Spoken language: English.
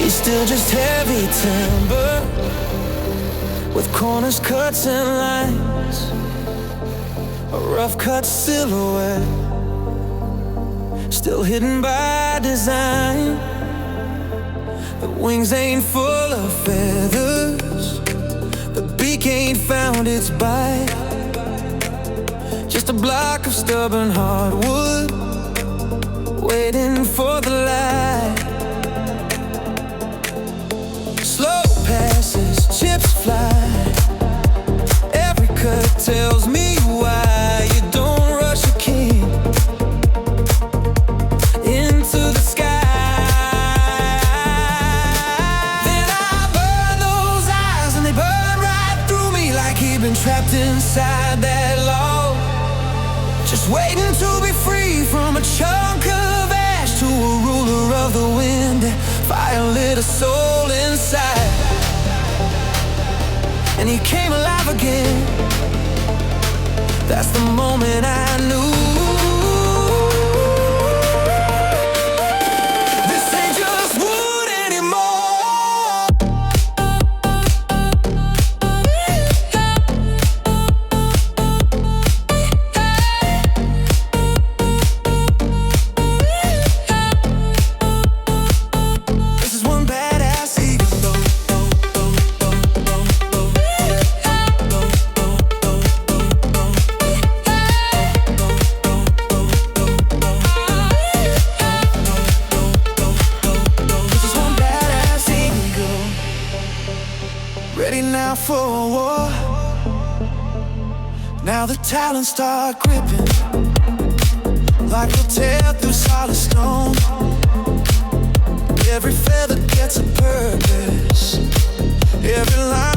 He's still just heavy timber, with corners, cuts, and lines, a rough cut silhouette, still hidden by design. The wings ain't full of feathers, the beak ain't found its bite, just a block of stubborn hardwood waiting for the light. Slow passes, chips fly, every cut tells me why you don't rush a king into the sky. Then I burn those eyes and they burn right through me, like he'd been trapped inside that log, just waiting to be free from a chunk of ash, to a ruler of the wind. Fire lit a soul inside, and he came alive again. That's the moment I knew this ain't just wood anymore. This is one badass eagle. Ready now for a war. Now the talons start gripping, like they'll tear through solid stone. Every feather gets a purpose, every line